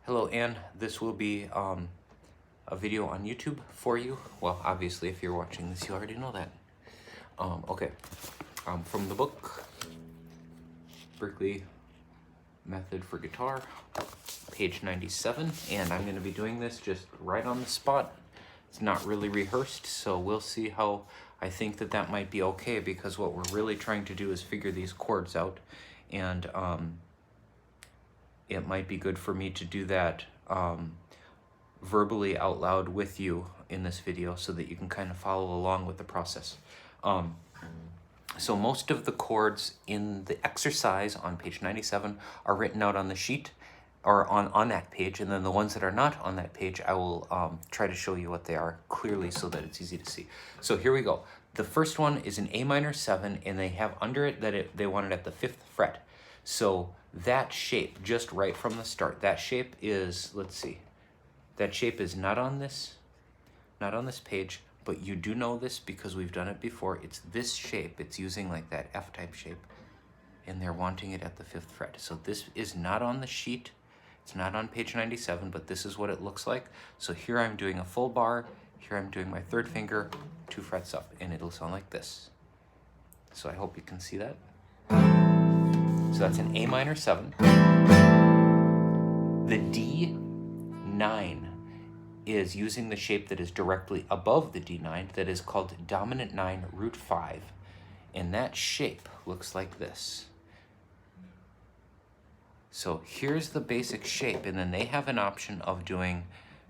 Hello, Anne. This will be a video on YouTube for you. Well, obviously, if you're watching this, you already know that. Okay. From the book, Berkeley Method for Guitar, page 97. And I'm going to be doing this just right on the spot. It's not really rehearsed, so we'll see how I think that might be okay, because what we're really trying to do is figure these chords out. And it might be good for me to do that verbally out loud with you in this video so that you can kind of follow along with the process. So most of the chords in the exercise on page 97 are written out on the sheet or on that page, and then the ones that are not on that page, I will try to show you what they are clearly so that it's easy to see. So here we go. The first one is an A minor 7, and they have under it that they want it at the 5th fret. So that shape, just right from the start, that shape is, let's see, that shape is not on this page, but you do know this because we've done it before. It's this shape. It's using like that F-type shape, and they're wanting it at the 5th fret. So this is not on the sheet. It's not on page 97, but this is what it looks like. So here I'm doing a full bar. Here I'm doing my 3rd finger, 2 frets up, and it'll sound like this. So I hope you can see that. So that's an A minor 7. The D9 is using the shape that is directly above the D9 that is called dominant 9 root 5. And that shape looks like this. So here's the basic shape, and then they have an option of doing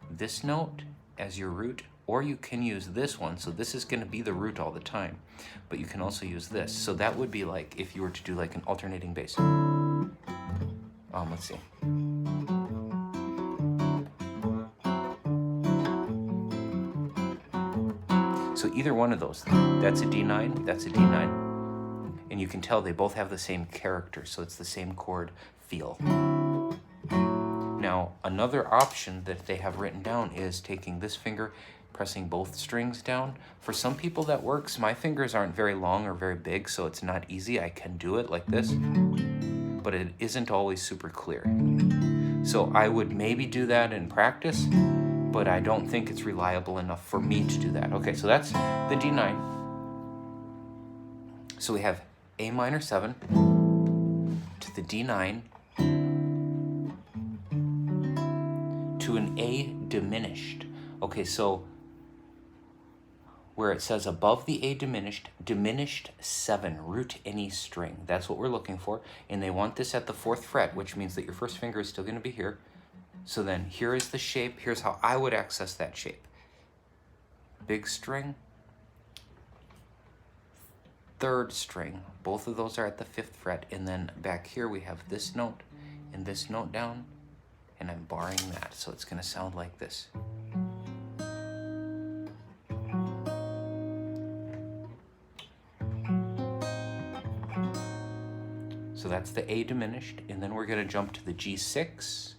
this note as your root, or you can use this one. So this is going to be the root all the time, but you can also use this. So that would be like if you were to do like an alternating bass. Let's see. So either one of those, that's a D9, that's a D9, and you can tell they both have the same character, so it's the same chord feel. Now, another option that they have written down is taking this finger, pressing both strings down. For some people that works. My fingers aren't very long or very big, so it's not easy. I can do it like this, but it isn't always super clear. So I would maybe do that in practice, but I don't think it's reliable enough for me to do that. Okay, so that's the D9. So we have A minor 7 to the D9 to an A diminished. Okay, so where it says above the A diminished, diminished 7, root any string. That's what we're looking for. And they want this at the 4th fret, which means that your 1st finger is still going to be here. So then here is the shape. Here's how I would access that shape. Big string, 3rd string. Both of those are at the 5th fret. And then back here we have this note and this note down, and I'm barring that. So it's going to sound like this. So that's the A diminished, and then we're going to jump to the G6.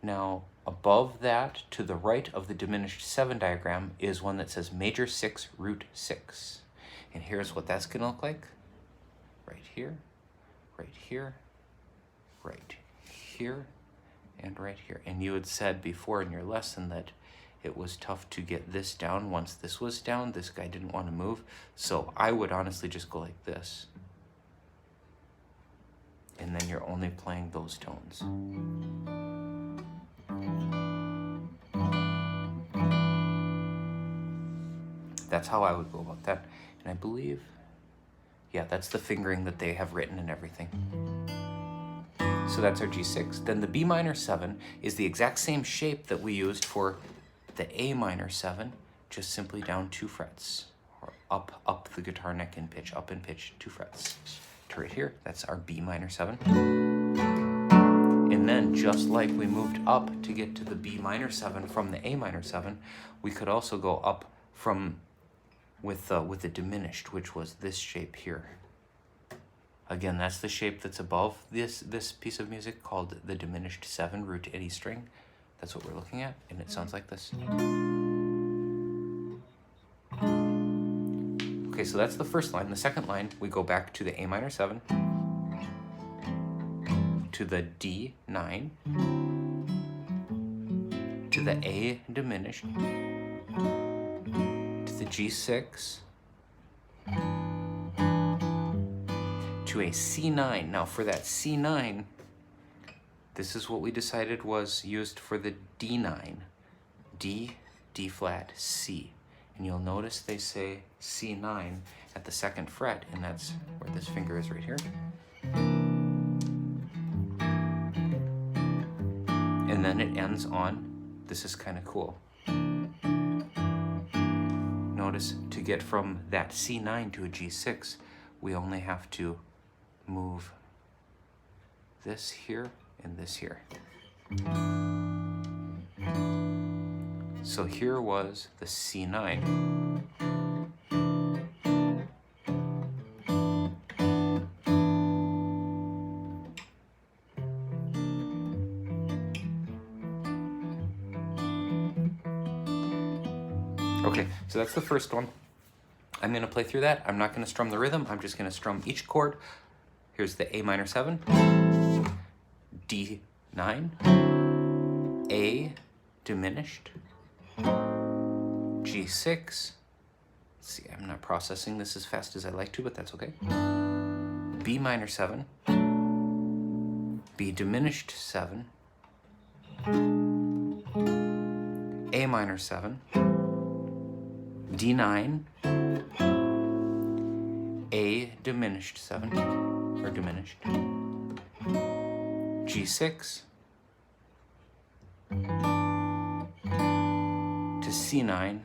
Now, above that, to the right of the diminished 7 diagram, is one that says major 6, root 6. And here's what that's going to look like. Right here, right here, right here, and right here. And you had said before in your lesson that it was tough to get this down. Once this was down, this guy didn't want to move. So I would honestly just go like this. And then you're only playing those tones. That's how I would go about that. And I believe, yeah, that's the fingering that they have written and everything. So that's our G6. Then the B minor 7 is the exact same shape that we used for the A minor 7, just simply down 2 frets, or up the guitar neck in pitch, up in pitch, 2 frets. To right here, that's our B minor 7. And then just like we moved up to get to the B minor 7 from the A minor 7, we could also go up from with the diminished, which was this shape here. Again, that's the shape that's above this piece of music called the diminished 7, root any string. That's what we're looking at, and it sounds like this. Okay, so that's the first line. The second line, we go back to the A minor 7, to the D9, to the A diminished, to the G6, to a C9. Now for that C9, this is what we decided was used for the D9. D, D flat, C. And you'll notice they say C9 at the 2nd fret, and that's where this finger is right here. And then it ends on, this is kind of cool. Notice to get from that C9 to a G6, we only have to move this here and this here. So here was the C9. Okay, so that's the first one. I'm going to play through that. I'm not going to strum the rhythm. I'm just going to strum each chord. Here's the A minor 7, D9, A diminished, G6. Let's see, I'm not processing this as fast as I like to, but that's okay. B minor 7, B diminished 7, A minor 7, D9, A diminished 7, or diminished, G6, to C9,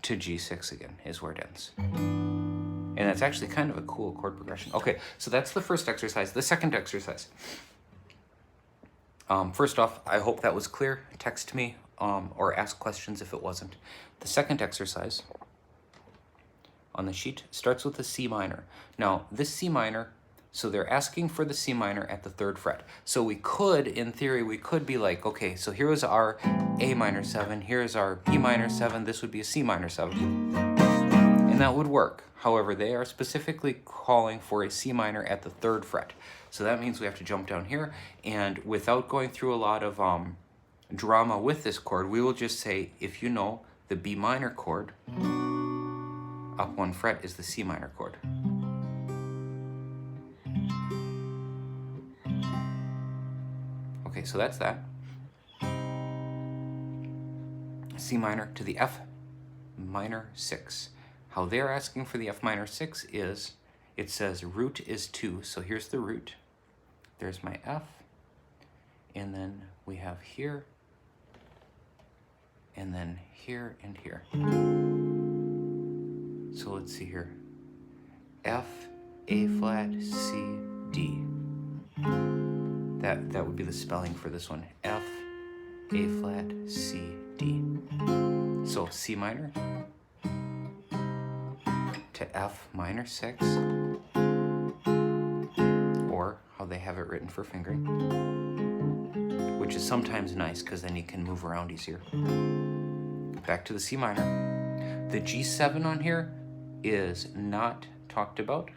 to G6 again is where it ends. And that's actually kind of a cool chord progression. Okay, so that's the first exercise. The second exercise. First off, I hope that was clear. Text me or ask questions if it wasn't. The second exercise on the sheet starts with a C minor. Now, this C minor, so they're asking for the C minor at the 3rd fret. So we could, in theory, we could be like, okay, so here was our A minor 7, here's our B minor 7, this would be a C minor 7. And that would work. However, they are specifically calling for a C minor at the 3rd fret. So that means we have to jump down here, and without going through a lot of drama with this chord, we will just say, if you know the B minor chord, up 1 fret is the C minor chord. Okay, so that's that. C minor to the F minor 6. How they're asking for the F minor 6 is, it says root is 2, so here's the root. There's my F, and then we have here, and then here and here. So let's see here. F, A flat, C, D. That would be the spelling for this one. F, A flat, C, D. So C minor to F minor 6, or how they have it written for fingering, which is sometimes nice because then you can move around easier. Back to the C minor. The G7 on here is not talked about,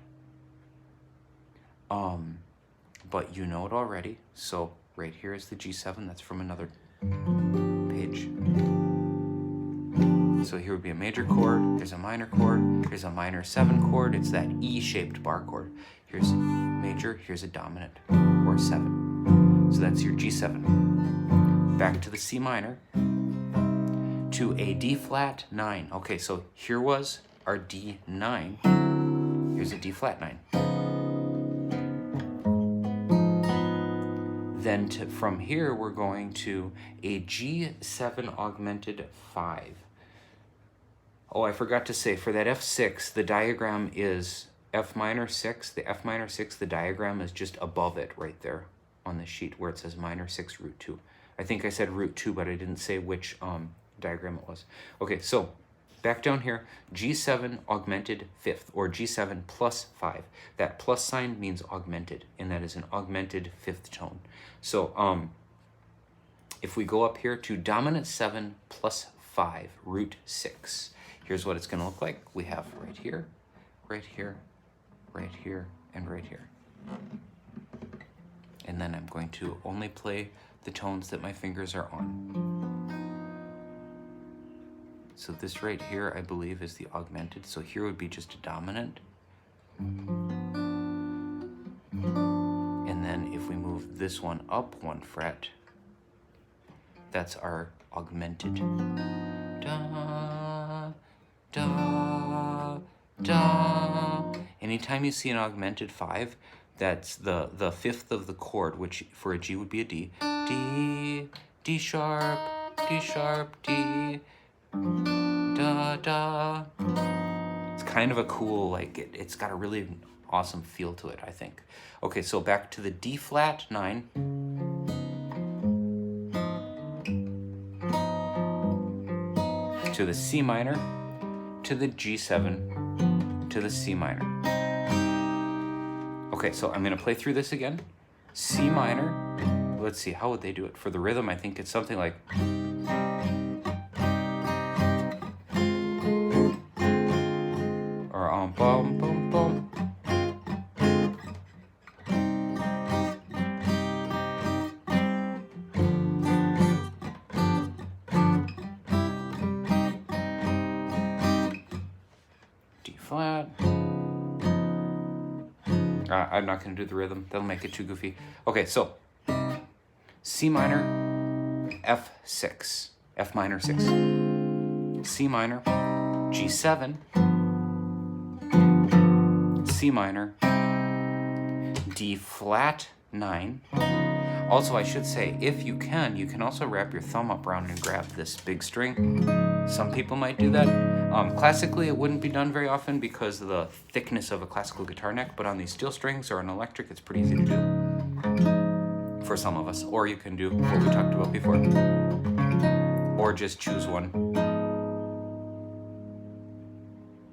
but you know it already. So right here is the G7. That's from another page. So here would be a major chord, there's a minor chord, here's a minor 7 chord, it's that E-shaped bar chord. Here's major, here's a dominant, or 7. So that's your G7. Back to the C minor, to a D flat 9. Okay, so here was our D9, here's a D flat 9. Then from here, we're going to a G7 augmented 5. Oh, I forgot to say, for that F6, the diagram is F minor 6. The F minor 6, the diagram is just above it right there on the sheet where it says minor 6 root 2. I think I said root 2, but I didn't say which diagram it was. Okay, so back down here, G7 augmented 5th, or G7 plus 5. That plus sign means augmented, and that is an augmented 5th tone. So if we go up here to dominant 7 plus 5, root 6, here's what it's going to look like. We have right here, right here, right here, and right here. and then I'm going to only play the tones that my fingers are on. So this right here, I believe, is the augmented. So here would be just a dominant. And then if we move this one up 1 fret, that's our augmented. Da, da, da. Anytime you see an augmented 5, that's the 5th of the chord, which for a G would be a D. D, D sharp, D sharp, D, da, da. It's kind of a cool, like, it's got a really awesome feel to it, I think. Okay, so back to the D flat 9. To the C minor, to the G7, to the C minor. Okay, so I'm gonna play through this again. C minor, let's see, how would they do it? For the rhythm, I think it's something like... Or bum, bum, bum. D flat. I'm not going to do the rhythm. That'll make it too goofy. Okay, so C minor, F6, F minor 6. C minor, G7, C minor, D flat 9. Also, I should say, if you can also wrap your thumb up around and grab this big string. Some people might do that. Classically, it wouldn't be done very often because of the thickness of a classical guitar neck, but on these steel strings or an electric, it's pretty easy to do for some of us. Or you can do what we talked about before. Or just choose one.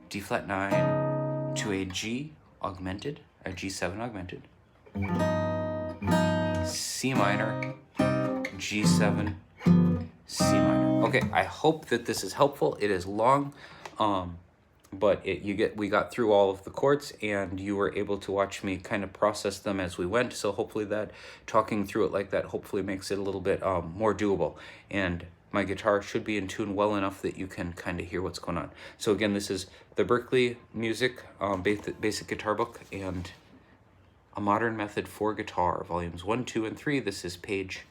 D flat 9 to a G augmented, a G7 augmented. C minor, G7, C minor. Okay, I hope that this is helpful. It is long, but we got through all of the chords, and you were able to watch me kind of process them as we went. So hopefully that talking through it like that hopefully makes it a little bit more doable. And my guitar should be in tune well enough that you can kind of hear what's going on. So again, this is the Berklee Music Basic Guitar Book and A Modern Method for Guitar, volumes 1, 2, and 3. This is page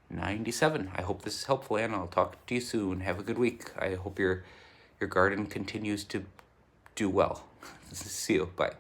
97. I hope this is helpful, and I'll talk to you soon. Have a good week. I hope your garden continues to do well. See you. Bye.